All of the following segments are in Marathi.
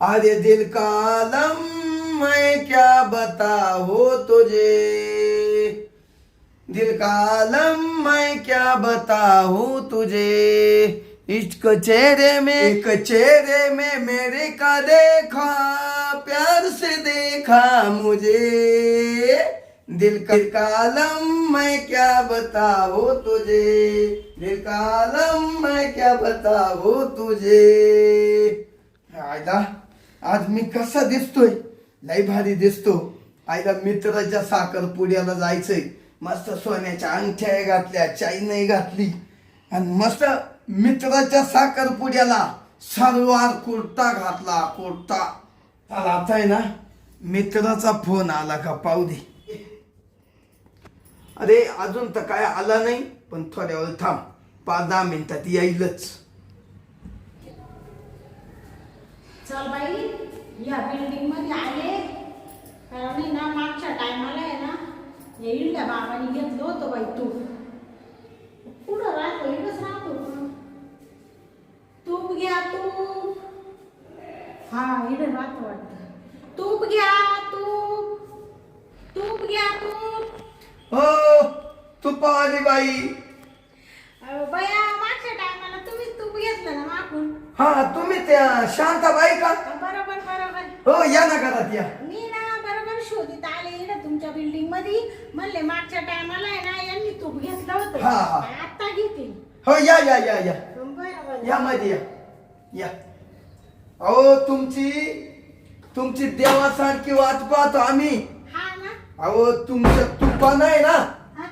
अरे दिल का आलम मैं क्या बताऊं तुझे, दिल का आलम मैं क्या बताऊं तुझे। इश्क चेहरे में मेरे का देखा, प्यार से देखा मुझे। दिल का आलम मैं क्या बताऊं तुझे, दिल का आलम मैं क्या बताऊं तुझे। आयला आज मी कसा दिसतोय, लय भारी दिसतो. आईला मित्राच्या साखरपुड्याला जायचंय. मस्त सोन्याच्या अंगठ्या घातल्या, चाईनही घातली आणि मस्त मित्राच्या साखरपुड्याला सलवार कुर्ता घातला, कुर्ता. चला आता आहे ना, मित्राचा फोन आला का पाहू दे. अरे अजून तर काय आला नाही, पण थोड्या वेळ थांब, 5-10 मिनिटात येईलच. चल बाई, या बिल्डिंग मध्ये आले कारण नाही ना, मागच्या टायमाला आहे ना, या इडल्या बाबांनी घेतलं होतं बाई. तूप कुठं राहतो, इकडंच राहतो. तूप घ्या तूप. हा इकडे राहतो वाटतं. तूप घ्या तूप, तूप घ्या तूप. हो तुपावाली बाई. बया मागच्या टायमाला तुम्हीच तूप घेतलं ना मागून. हा तुम्ही त्या शांताबाई का? बरोबर बरोबर. हो या ना घरात या. मी ना बरोबर शोधित आले इकडे तुमच्या बिल्डिंग मध्ये. म्हणले मागच्या टायमाला आहे ना, यांनी तूप घेतलं होतं. हा, हा. आता घेतील. हो या या या या बरोबर. या मध्ये या या. अहो तुमची देवासारखी वाट पाहतो आम्ही. हा ना. अहो तुमच्या तुपानं आहे ना, हा?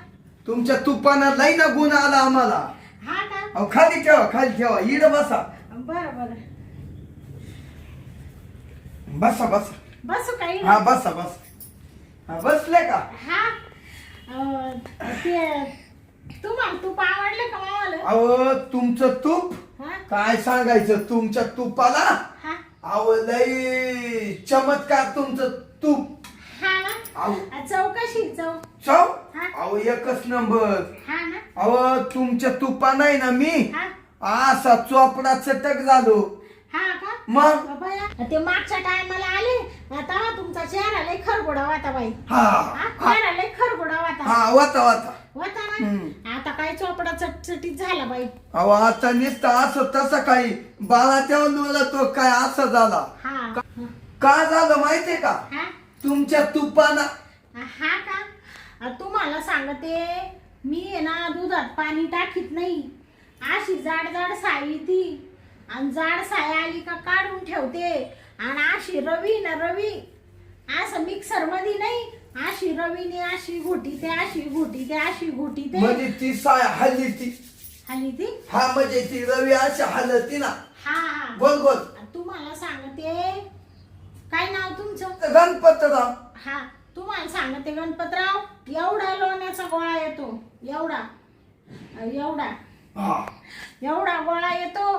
तुमच्या तुपानं लई ना गुण आला आम्हाला. हा का. अहो खाली ठेवा इड बसा. बरोबर. बसा बसा. बसू काही. हा बसा बसा. हा बसले का? हा. ते तुम्हाला तूप आवडलं का मावाला? अहो तुमचं तूप हा काय सांगायचं, तुमच्या तुपाला हा. अहो लई चमत्कार तुमचं तूप. हा ना. अहो चव कशी चव? चव हा. अहो एकच नंबर. हा ना. अहो तुमच्या तुपा नाही ना मी हा. असा चोपडा चटक झालो. हा का. मग बया, ते मागच्या टायमाला आले आता तुमचा चेहरा लय खरबुडा होता बाई. हा हा, चेहरा लय खरबुडा होता. हा वाता होता ना. आता काय चोपडा चटचटीत झाला बाई. अहो आता नुसतं असं तसं काही बाळा तेव्हा तो काय असं झाला. हा का झालं माहितीये का? हा. तुमच्या तुपाना. हा का. तुम्हाला सांगते मी आहे ना, दुधात पाणी टाकीत नाही. अशी जाड जाड साई ती, आणि जाड साय आली का काढून ठेवते. आणि अशी रवी ना रवी, असं मिक्सर मध्ये नाही, अशी रवीने अशी घुटी ते, अशी घुटी ते, अशी घुटी ते. म्हणजे ती साय हल्ली ती. खाली ती. हा म्हणजे ती रवी अशी हलती ना, हा हा. गोल गोल. तुम्हाला सांगते, काय नाव तुमचं? गणपतराव. हा. तुम्हाला सांगते गणपतराव, एवढा लोण्याचा गोळा येतो, एवढा एवढा हा. एवढा गोळा येतो.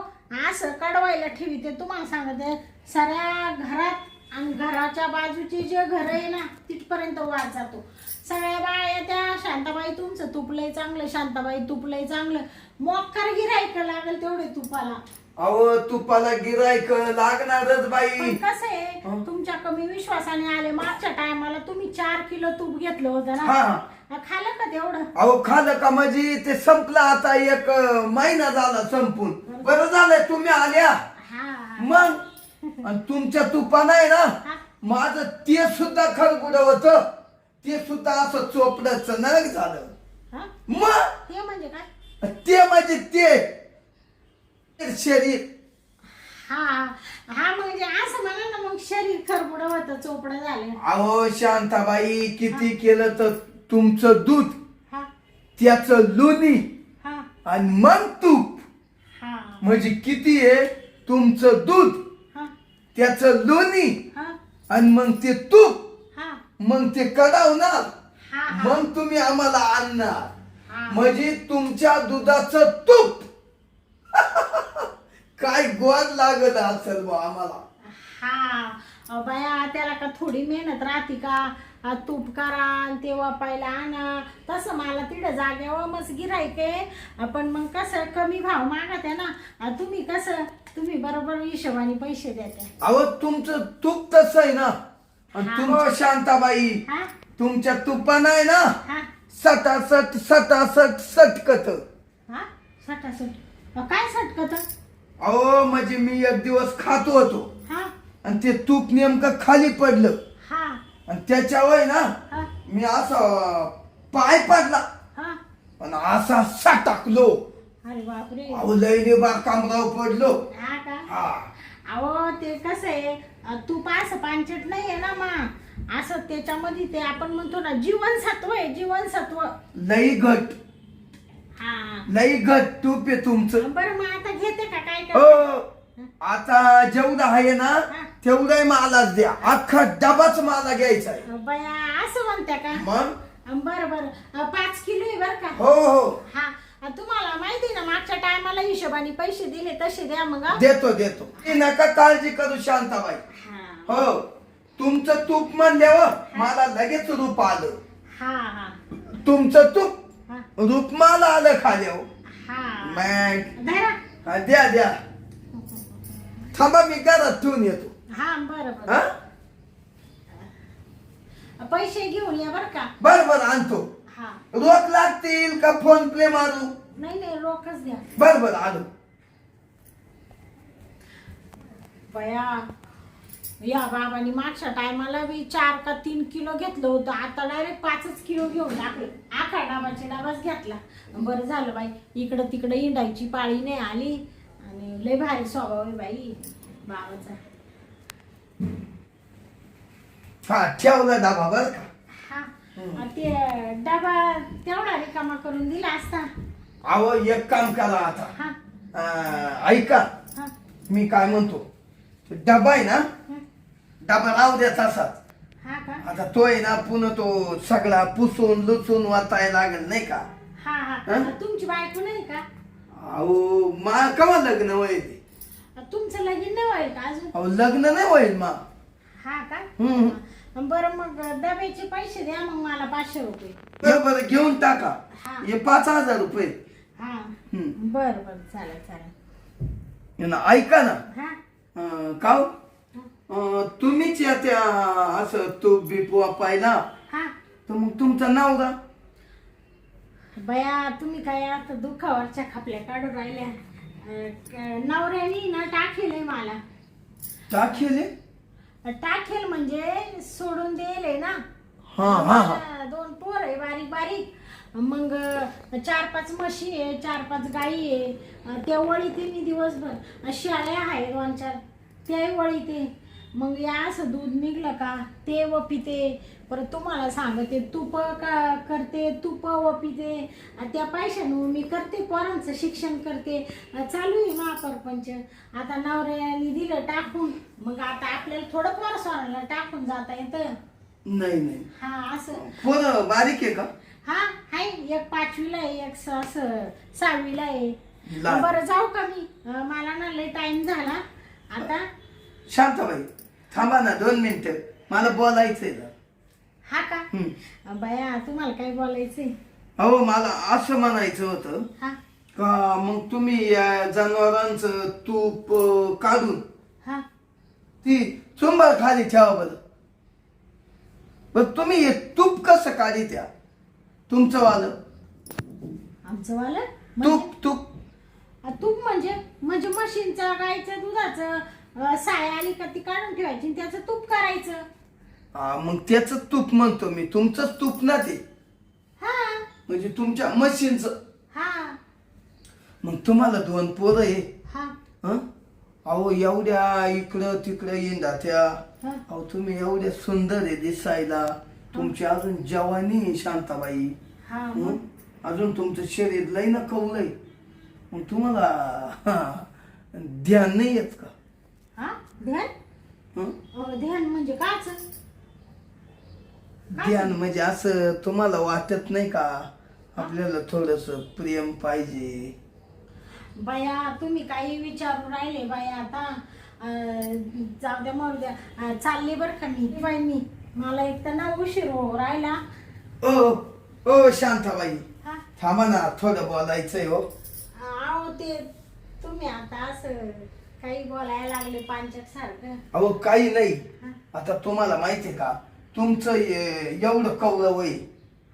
असं कडवायला ठेवीते. तुम्हाला सांगते साऱ्या घरात आणि घराच्या बाजूचे जे घर आहे ना, तिथपर्यंत वाद जातो. सगळ्या बाया त्या, शांताबाई तुमचं तुपलंय चांगलं, शांताबाई तुपलंय चांगलं. मोक्कार गिरायक लागेल तेवढे तुपाला. अहो तुपाला गिरायक लागणारच बाई. पण कसं आहे, तुमच्या कमी विश्वासाने आले. मागच्या टायमाला तुम्ही 4 किलो तूप घेतलं होतं ना, हा. खाल्लं का तेवढं? अहो खाल्लं का म्हणजे ते संपलं. आता 1 महिना झाला संपून. बरं झालंय तुम्ही आल्या. हा. मग आणि तुमच्या तुपानं आहे ना, माझं ते सुद्धा खरबुड होत. ते सुद्धा असं चोपड्याचं नरक झालं. हा? मग ते म्हणजे काय? ते म्हणजे ते शरीर. हा हा. म्हणजे असं म्हणा ना, मग शरीर खरबुडं होतं, चोपडं झालं. अहो शांताबाई किती केलं तर तुमचं दूध, हा त्याचं लोणी हा आणि मग तूप. हा म्हणजे किती आहे, तुमचं दूध, हा त्याचं लोणी हा आणि मग ते तूप, हा मग ते कढवणार, हा. मग तुम्ही आम्हाला आणणार. हा. म्हणजे तुमच्या दुधाचं तूप. काय गोड लागत असेल बा आम्हाला. हा. बाया त्याला का थोडी मेहनत राहते का? तूप करा आणि ते वापायला आणा. तसं मला तिथं जाग्यावर मस्त गिरायक आहे. पण मग कसं कमी भाव मागत आहे ना. तुम्ही कसं तुम्ही बरोबर हिशोबाने पैसे देते. अहो तुमचं तूप तसं आहे ना. आणि हा. तुम्हाला शांताबाई हा तुमच्या तुपानं आहे ना हा सटासट सटासट सटकत. हा सटासट काय सटकत. अहो म्हणजे मी एक दिवस खातो होतो हा आणि ते तूप नेमकं खाली पडलं हा आणि त्याच्यावर ना हा मी असा पाय पडला हा आणि असा सटकलो. अरे बापरे. अहो लय बाकामराव पडलो. हा का. हा अहो ते कसं आहे तूप असं पांचट नाही आहे ना मा. असं त्याच्यामध्ये ते आपण म्हणतो ना जीवनसत्व आहे जीवनसत्व. लई घट हा लई घट तूप आहे तुमचं. बरं मग आता घेते का काय हो आता जेवढं आहे ना हा. तेवढाही मालाच द्या. अख्खा डबाच मला घ्यायचा आहे. बया असं म्हणत्या का. मग बरं बरं 5 किलो आहे बरं का. हो हो हा तुम्हाला माहिती ना मागच्या टायमाला हिशोबाने पैसे दिले तसे द्या मग. देतो देतो. ती नका काळजी करू शांताबाई. हा हो तुमचं तूप म्हणल्यावर मला लगेच रूप आलं. हा हा तुमचं तूप हा रूप मला आलं खाल्यावर. हा मग धरा. हा, द्या द्या. थांबा मी घरात ठेवून येतो. हा बरं हा बरं पैसे घेऊन या बरं का. बर बर आणतो. हा रोख लागतील का फोन पे मारू. नाही नाही रोखच द्या. बर बर आलो. बया या बाबांनी मागच्या टायमाला बी 4 का 3 किलो घेतलं होतं. आता डायरेक्ट 5च किलो घेऊन टाकले. आखा डबाच घेतला. बरं झालं बाई इकडं तिकडं इंडायची पाळी नाही आली. आणि लय भारी स्वभाव आहे बाई बाबाचा. हा ठेवला डबा बर का. हा ते डबा तेवढा रिकामा करून दिला असता. अहो एक काम करा आता. हा ऐका हा मी काय म्हणतो. तो डबा आहे ना हा. डबा राहू द्या तसाच. हा का. आता तो आहे ना पुन्हा तो सगळा पुसून लुचून वाचायला लागेल नाही का. हा हा हा? तुमची बायको नाही का. अहो मा कवा लग्न होईल. तुमचं लगीन नाही होईल का अजून. अहो लग्न नाही होईल मा. हा का. हम्म. बरं मग डब्याचे पैसे द्या मग मला 500 रुपये. बरं घेऊन टाका. हा. हे 5,000 रुपये. हा हम्म. बरं बरं चालेल चालेल. ना ऐका ना हा का हो? तुम्हीच या त्या असं तूप बीप वापायला हा तर मग तुमचं नाव का. बया तुम्ही काय आता दुखावरच्या खापल्या काढून राहिल्या. नवऱ्यानी ना टाकेल मला. टाकेले. टाकेल म्हणजे सोडून देले ना. हा हा हा. मला 2 पोर आहे बारीक बारीक. मग 4-5 म्हशी आहे 4-5 गाई आहे. त्या वळीते मी दिवसभर. शेळ्या आहे 2-4 त्याही वळीते. मग या असं दूध निघलं का ते वपिते. परत तुम्हाला सांगते तूप का करते तूप वपिते. त्या पैशानं मी करते पोरांचं शिक्षण करते. चालू आहे महापरपंच. आता नवऱ्याने दिलं टाकून. मग आता आपल्याला थोडं पोर सोराला टाकून जाता येतं. नाही नाही हा असं. पोरं बारीक आहे का. हा आहे एक 5वीला आहे एक असं 6वीला आहे. लहान. बरं जाऊ का मी. मला ना लय टाइम झाला आता. शांताबाई थांबा ना 2 मिनिटं मला बोलायचंय जरा. हा का. बया तुम्हाला काय बोलायचंय. अहो मला असं म्हणायचं होतं हा का मग तुम्ही या जनावरांचं तूप काढून हा ती चुंबळ खाली ठेवा बरं. तुम्ही हे तूप कसं काढी त्या तुमचं वालं आमचं वालं तूप तूप. तूप म्हणजे म्हशींचं गाईचं दुधाचं साय आली का ती काढून ठेवायची आणि त्याचं तूप करायचं. हा मग त्याच तूप म्हणतो मी. तुमचंच तूप ना ते. हा म्हणजे तुमच्या मशीनचं. हा मग तुम्हाला 2 पोरं आहे. हा हं? अहो एवढ्या इकडं तिकडं येंदा त्या. हा. अहो तुम्ही एवढ्या सुंदर आहे दिसायला. तुमची अजून जवानी आहे शांताबाई. हा हं? अजून तुमचं शरीर लय ना कवलंय. मग तुम्हाला ध्यान नाही येत का. हा ध्यान. हं? ध्यान म्हणजे काच. ध्यान म्हणजे असं तुम्हाला वाटत नाही का आपल्याला थोडस प्रेम पाहिजे. बाया तुम्ही काही विचारून राहिले बाया आता. जाऊ द्या मरू द्या. चालले बरं का मी बाई मी. मला एक तर ना उशीर हो राहिला. ओ ओ शांताबाई हा थांबा ना, थोडं बोलायचंय हो. अहो ते तुम्ही आता असं काही बोलायला लागले पांचट सारखं. अहो काही नाही. हा आता तुम्हाला माहितीये का, तुमचं एवढं कवळं वय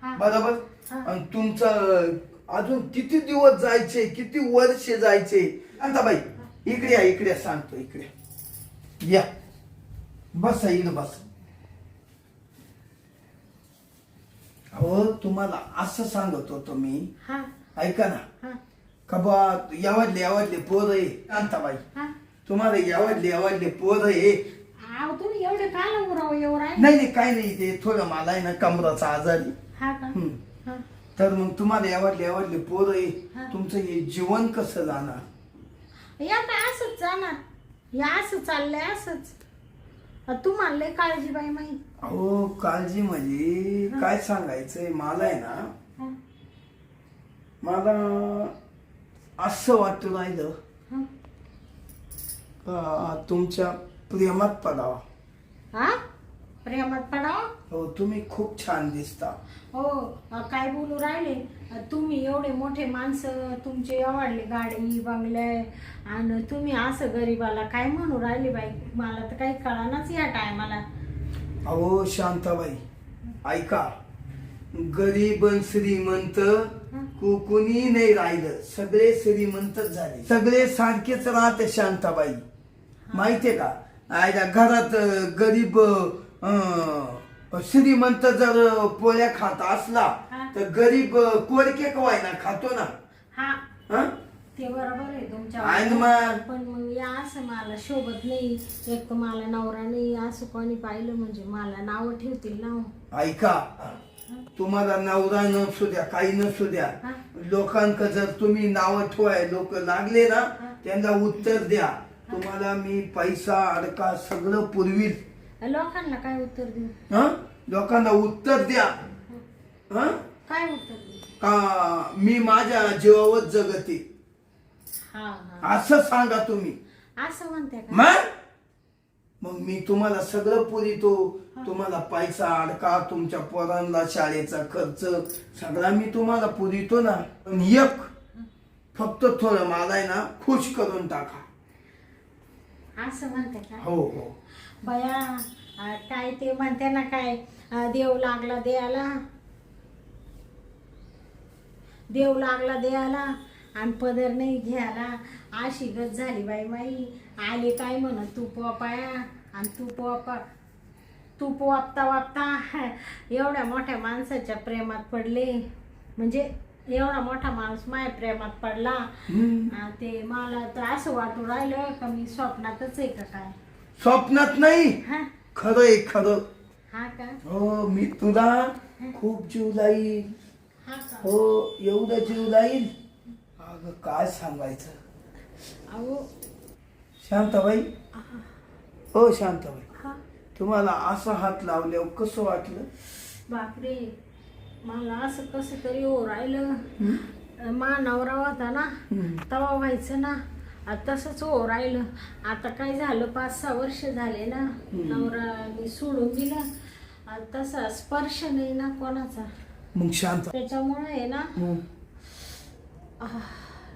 हा बरोबर, हा. आणि तुमचं अजून किती दिवस जायचे, किती वर्ष जायचे. शांताबाई इकडे या, इकडे सांगतो, इकडे या, बस इकडे बस. अहो तुम्हाला असं सांगत होतो मी, हा ऐका ना, हा का बा यावडले पोर आहे. शांताबाई हा. तुम्हाला यावडले पोर आहे. अहो तुम्ही एवढे काल उराव येऊ राहिले. नाही नाही काही नाही, ते थोडं मला आहे ना कमराचा आजार आहे. हा का हम्म. हा. तर मग तुम्हाला यावडले पोर आहे. हा. तुमचं हे जीवन कसं जाणार? या काय असंच जाणार, या असं चाललंय असंच. तुम्हाला लय काळजी बाई माई. अहो काळजी म्हणजे काय सांगायचंय मला आहे ना, हा मला असं वाटू राहिलं हा का तुमच्या प्रेमात पडावा. हा. प्रेमात पडाव. हो तुम्ही खूप छान दिसता. हो काय बोलू राहिले तुम्ही, एवढे मोठे माणसं, तुमचे आवडले गाडी बंगले, आणि तुम्ही असं गरीबाला काय म्हणू राहिले बाई. मला तर काही कळानाच या टायमाला. अहो शांताबाई ऐका, गरीब आणि श्रीमंत कोणी नाही राहिलं, सगळे श्रीमंतच झाले, सगळे सारखेच राहते. शांताबाई माहितीये का, आयला घरात गरीब श्रीमंत जर पोळ्या खात असला तर गरीब कोरके कवाय ना खातो ना. हा हं? ते बरोबर आहे तुमच्या. आणि मग पण मग या असं मला शोभत नाही. एक तर मला नवरा नाही, असं कोणी पाहिलं म्हणजे मला नाव ठेवतील ना. ऐका, तुम्हाला नवरा नसू द्या, काही नसू द्या, हा. लोकांक जर तुम्ही नाव ठेवाय लोक लागले ना, त्यांना उत्तर द्या. तुम्हाला मी पैसा अडका सगळं पुरवील. लोकांना काय उत्तर देऊ? हं? लोकांना उत्तर द्या. हं? काय उत्तर देऊ? का मी माझ्या जीवावर जगते, हा हा असं सांगा तुम्ही. असं म्हणते का? मग मी तुम्हाला सगळं पुरितो. तुम्हाला पैसा अडका, तुमच्या पोरांना शाळेचा खर्च सगळा मी तुम्हाला पुरितो ना. पण एक फक्त थोडं मला आहे ना खुश करून टाका. असं म्हणते का? हो हो. बया काय ते म्हणते ना, काय देव लागला देयाला, देव लागला देयाला आणि पदर नाही घ्यायला. अशी गत झाली बाई माई. आले काय म्हणत तू पोपाया, आणि तू पोपता वापता एवढ्या मोठ्या माणसाच्या प्रेमात पडले. म्हणजे एवढा मोठा माणूस माझ्या प्रेमात पडला. ते मला तर असं वाटू राहिलं का मी स्वप्नातच आहे का काय. स्वप्नात नाही, हा खरं आहे खरं. हा का हो मी तुला खूप जीव लाईल. हा का. हो एवढं जीव लाईल, अगं काय सांगायचं. अहो शांताबाई, हो शांताबाई, हा तुम्हाला असा हात लावल्यावर कसं वाटलं? बापरे, मला असं कसं तरी हो राहिलं. मा नवरा होता ना तवा व्हायचं ना, तसंच हो राहिलं. आता काय झालं, 5-6 वर्ष झाले ना, नवरा मी सोडून दिला. तसा स्पर्श नाही ना कोणाचा. मग शांत त्याच्यामुळे आहे ना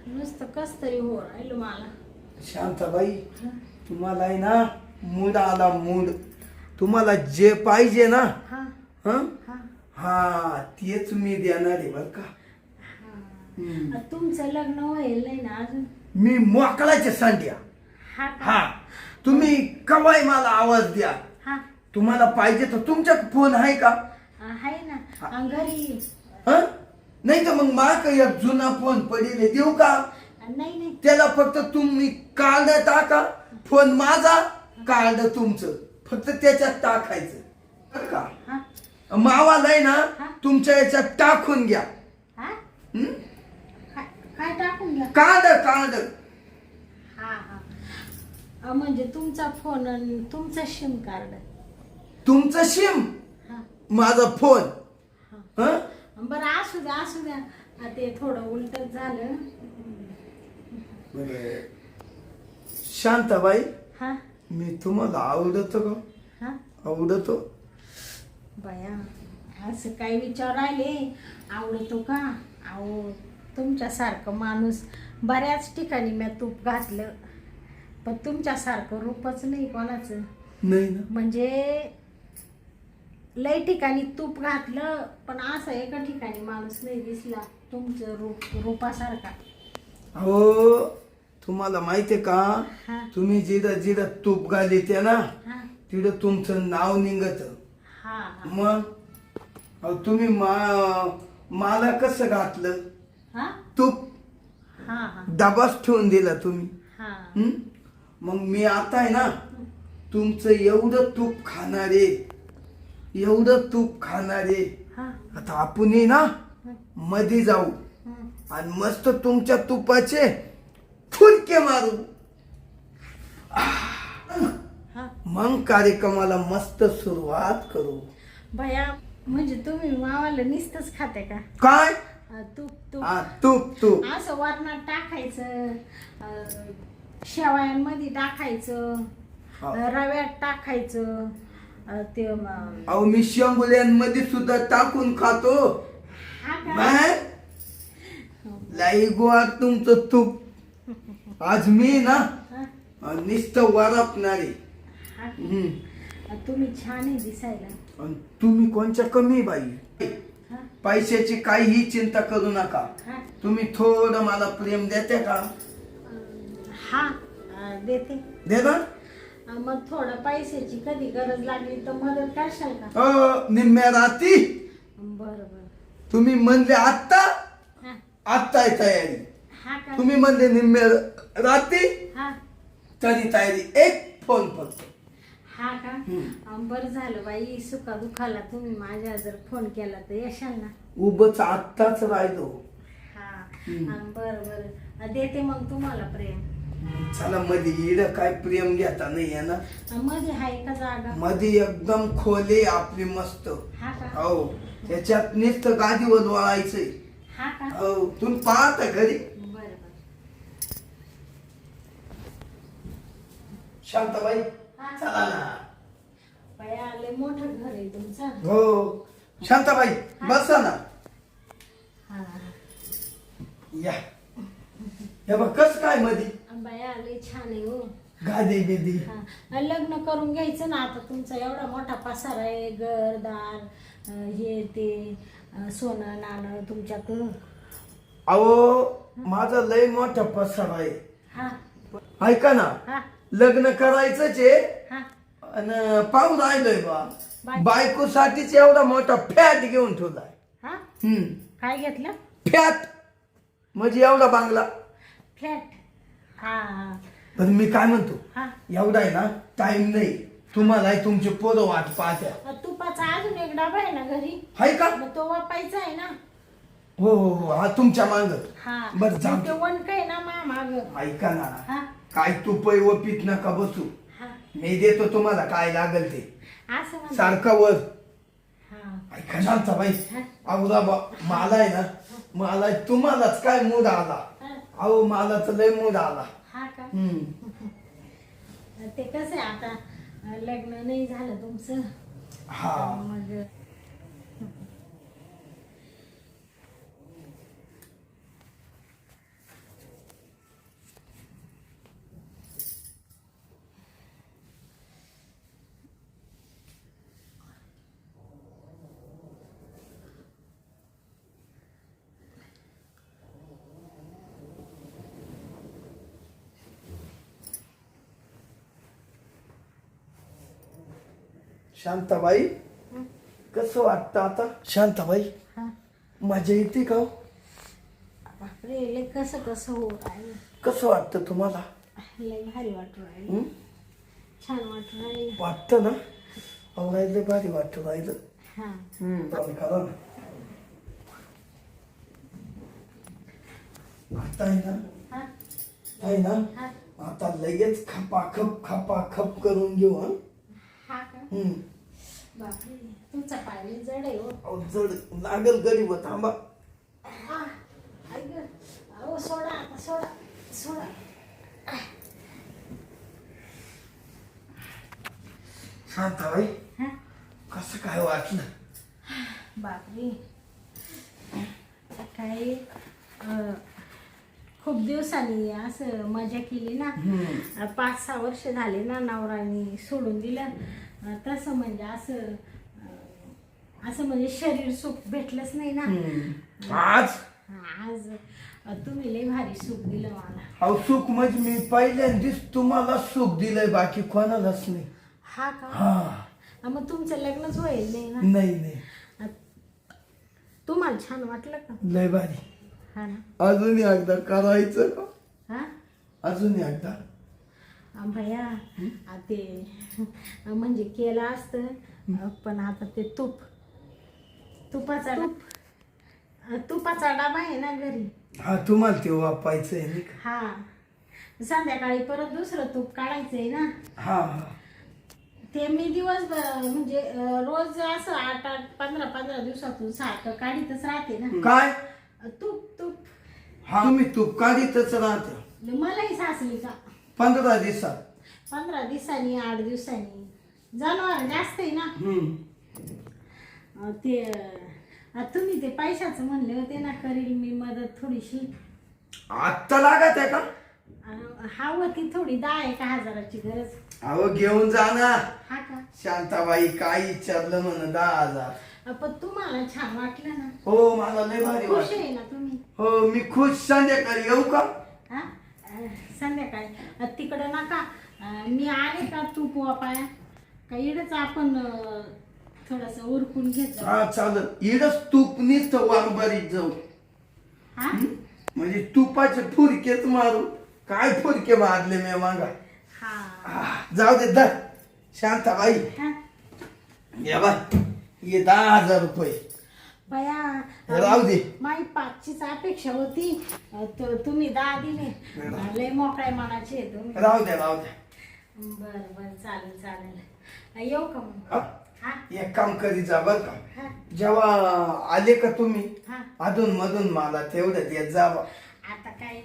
नुसतं कस तरी हो राहिलं मला. शांताबाई, तुम्हाला आहे ना मूड आला, मूड. तुम्हाला जे पाहिजे ना, हा हं? हा हा तेच मी देणार आहे बर का. हा. तुमचं लग्न होईल नाही ना अजून? मी मोकळाचे सांड्या. हा का? हा तुम्ही कवाय मला आवाज द्या. हा तुम्हाला पाहिजे तर तुमच्यात फोन आहे का? आहे ना घरी. हं? नाही तर मग माग एक जुना फोन पडेल देऊ का? नाही नाही त्याला फक्त तुम्ही कार्ड टाका, फोन माझा, कार्ड तुमचं, फक्त त्याच्यात टाकायचं बरं का. हा मावाला आहे ना तुमच्या याच्यात टाकून घ्या. हा हं? काय टाकून घ्या? Card card. हा हा म्हणजे तुमचा फोन आणि तुमचं सिम कार्ड. तुमचं सिम, हा माझा फोन. हा हं? बरं असू द्या असू द्या. ते थोडं उलटच झालं. बरं. शांताबाई, हा मी तुम्हाला आवडतो का? हा आवडतो. बया असं काही विचार राहिले आवडतो का? अहो तुमच्यासारखं माणूस बऱ्याच ठिकाणी मी तूप घातलं पण तुमच्यासारखं रूपच नाही कोणाचं. नाही ना. म्हणजे लई ठिकाणी तूप घातलं पण असं एका ठिकाणी माणूस नाही दिसला तुमचं रूपासारखा. हो तुम्हाला माहितीये का हा तुम्ही जिथं जिथं तूप घालीते ना हा तिथं तुमचं नाव निघत. हा मग अहो तुम्ही मला कसं घातलं हा तूप हा हा डबाच ठेवून दिला तुम्ही. हा हं? मग मी आता आहे ना तुमचं एवढं तूप खाणारे एवढं तूप खाणारे हा आता आपण ना मध्ये जाऊ आणि मस्त तुमच्या तुपाचे फुलके मारू. हा मग कार्यक्रमाला मस्त सुरुवात करू. भया म्हणजे तुम्ही मावाला नुसतंच खाते का? काय तूप तूप हा तूप तूप असं वरणात टाकायचं शेवयांमध्ये टाकायचं हा. रव्यात टाकायचं ते अहो मी शेंगुल्यांमध्ये सुद्धा टाकून खातो. हा का? मग लाई गोवा तुमचं तूप आज मी ना हा? नुसतं वारापणारे. हा? हं. तुम्ही छान आहे दिसायला. आणि तुम्ही कोणच्या कमी बाई हा? पैशाची काहीही चिंता करू नका. हा? तुम्ही थोडं मला प्रेम देते का? हा देते. दे ना. मग थोडं पैशाची कधी गरज लागली तर मदत करशाल का? निम्म्या राती बरं बरं. तुम्ही म्हणले आत्ता हा आत्ता आहे तयारी. हा का? तुम्ही म्हणले निम्म्या राती हा तरी तयारी. एक फोन फक्त. हा का? बरं झालं बाई सुखा दुखाला तुम्ही माझ्या जर फोन केला तर येशाल ना. उभच आत्ताच राहिलो. हा बरं बरं देते मग तुम्हाला प्रेम. चला मध्ये इड काय प्रेम घेता नाही आहे ना. मध्ये आहे का जागा? मध्ये एकदम खोले आपली मस्त. हा का? हो त्याच्यात नुसतं गादीवर वळायचंय. हा का? हो तुम्ही पाहता घरी. बरं बरं. शांताबाई हा. चला ना. बाई आले मोठं घर आहे तुमचं. हो शांताबाई बसा ना. हा या हे बघ कस काय मध्ये बाई आले छान आहे हो. गादी बिदी. हा लग्न करून घ्यायचं ना आता तुमचा एवढा मोठा पसार आहे घरदार हे ते सोनं नाणं तुमच्याकडं. अहो माझा लय मोठा पसार आहे. हा ऐका ना हा लग्न करायचंच आहे हा आणि पाहून राहिलोय बा बाय. बायकोसाठीच एवढा मोठा फॅट घेऊन ठेवलाय. हा हम्म काय घेतलं? फॅट म्हणजे एवढा बांगला. फ्लॅट. हा पण मी काय म्हणतो हा एवढा आहे ना टाइम नाही. तुम्हाला तुमचे पोरं वाट पाहत्या. तुपाचा अजून एक डबा आहे ना घरी आहे का? मग तो वापायचा आहे ना. हो हो हो हा तुमच्या मांग. हा बरं जाऊ ते वणक आहे ना माग. ऐका ना हा काय तुपई व पीत नका बसू. हा मी देतो तुम्हाला काय लागल ते असं म्हणते. सारखं वर. हा ऐका शांता बाई हा. अवरा मला आहे ना मला तुम्हालाच काय मूड आला. हा. अहो मला तर लय मूड आला. हा का? हम्म. ते कसं आहे आता लग्न नाही झालं तुमचं हा मग शांताबाई कसं वाटतं आता? शांताबाई हा मजा येते का हो? बापरे लय कसं कसं हो राहिलं. कसं वाटतं तुम्हाला? लय भारी वाटू राहिलं. हं? छान वाटू राहिलं. वाटतं ना? अहो राहिलं भारी वाटतं राहिलं. हा चालेल करा ना. आता आहे ना हा आहे ना हा आता लगेच खपा खप करून घेऊ. हा हा का? बापरे तुमचा पाय लय जड आहे हो. अहो जड लागल गरीब थांबा. हा ऐक अहो सोडा आता सोडा सोडा. शांताबाई हा कसं काय वाटलं? बापरे, काय खूप दिवसांनी असं मजा केली ना. 5-6 वर्ष झाले ना नवराने सोडून दिलं. तसं म्हणजे असं म्हणजे शरीर सुख भेटलंच नाही ना. आज तुम्ही लय भारी सुख दिलं मला. अहो सुख म्हणजे मी पहिल्यांदाच तुम्हाला सुख दिलंय, बाकी कोणालाच नाही. हा का? हा मग तुमचं लग्नच होईल नाही ना? नाही. तुम्हाला छान वाटलं का? लय भारी. हा ना. अजून एकदा करायचं का? हा अजून एकदा. भैया ते म्हणजे केलं असतं, पण आता ते तुपाचा डबा आहे ना घरी. हा तुम्हाला ते वापायचंय नाही का? हा, संध्याकाळी परत दुसरं तूप काढायचंय ना. हा ते मी दिवसभर म्हणजे रोज असं 8-15 दिवसातून सारखं काढीतच राहते ना. काय? तूप हा तुम्ही तूप काढीतच राहते? मलाही सासली का 15 दिवसात? 15 दिवसांनी 8 दिवसांनी. जनावर जास्त आहे ना. ते तुम्ही ते पैशाचं म्हणले होते ना, करील मी मदत थोडीशी. आत्ता लागत आहे का? हा होती थोडी 10-1 हजाराची गरज. अहो घेऊन जा ना. हा का? शांताबाई काय विचारलं म्हण 10,000. पण तुम्हाला छान वाटलं ना? हो मला लय भारी खुश वाटलं. आहे ना तुम्ही? हो मी खुश. संध्याकाळी येऊ का? हा, संध्याकाळी तिकडं नका. मी आले का तूप वापाया का इडच आपण थोडस उरकून घेत जाऊ. हा चालत. इडच तूप नीच वारंवारीत जाऊ. हा म्हणजे तुपाचे फुरकेच मारू. काय फुरके मारले मी मागा. जाऊ दे दर. शांताबाई हा. या बाय, ये 10,000 रुपये. बया, राहू दे. माझी 5चीच अपेक्षा होती, तुम्ही 10 दिले. लय मोकळ्या मनाचे आहे तुम्ही. राहू द्या. बर चालेल. येऊ का मग? हा एक काम करी जा बर का. हा जेव्हा आले का तुम्ही हा. अधून मधून मला तेवढं देत जावा. आता काय,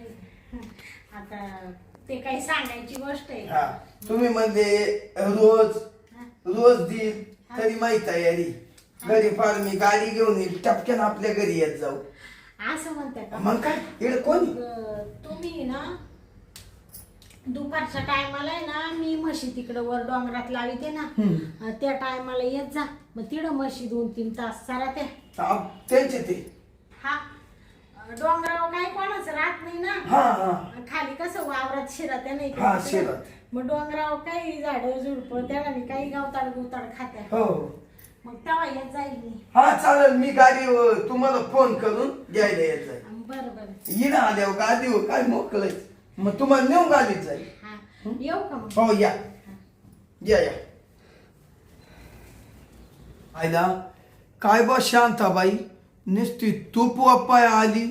आता ते काही सांगायची गोष्ट आहे. हा तुम्ही म्हणजे रोज देईल तरी माहिती तयारी. घरी फार मी गाडी घेऊन येईल, टपक्यान आपल्या घरी येत जाऊ. असं म्हणते का? मग काय इकडे कोणी? तुम्ही ना दुपारच्या टायमाला आहे ना, मी म्हशी तिकडं वर डोंगरात लाविते ना, त्या टायमाला येत जा. मग तिकडं म्हशी 2-3 तास चारा ते. त्यांचे ते. हा, डोंगरावर काही कोणाचं राहत नाही ना. हा खाली कसं वावरात शिरत नाही हा शिरत. मग डोंगरावर काही झाडं झुडपं त्याला काही गावताड खात्या. हो मग तेव्हा येत जाईल मी. हा चालेल. मी गाडी तुम्हाला फोन करून घ्यायला येत जाईल. बरं. येणं आल्यावर गाडीवर काय मोकळायच, मग तुम्हाला नेऊन गाडीत जाईल. हा, येऊ का मग? हो या. आयला काय बा शांताबाई, नुसती तूप वापाय आली.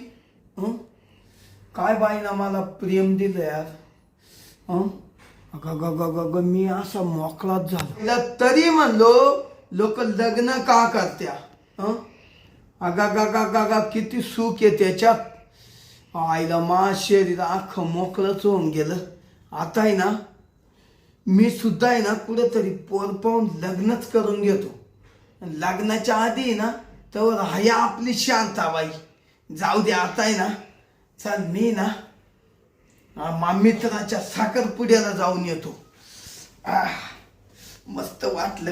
काय बाईना मला प्रेम दिलं यार. मी असा मोकळाच झालो. तरी म्हणलो लोक लग्न का करत्या. अगा किती सुख आहे त्याच्यात. आईला मा शरीर अख्खं मोकळंच होऊन गेलं. आता आहे ना मी सुद्धा आहे ना कुठेतरी पोर पाहून लग्नच करून घेतो. लग्नाच्या आधी ना तर हया आपली शांताबाई. जाऊ दे आता आहे ना. चल मी ना मित्राच्या साखरपुड्याला जाऊन येतो. मस्त वाटलं.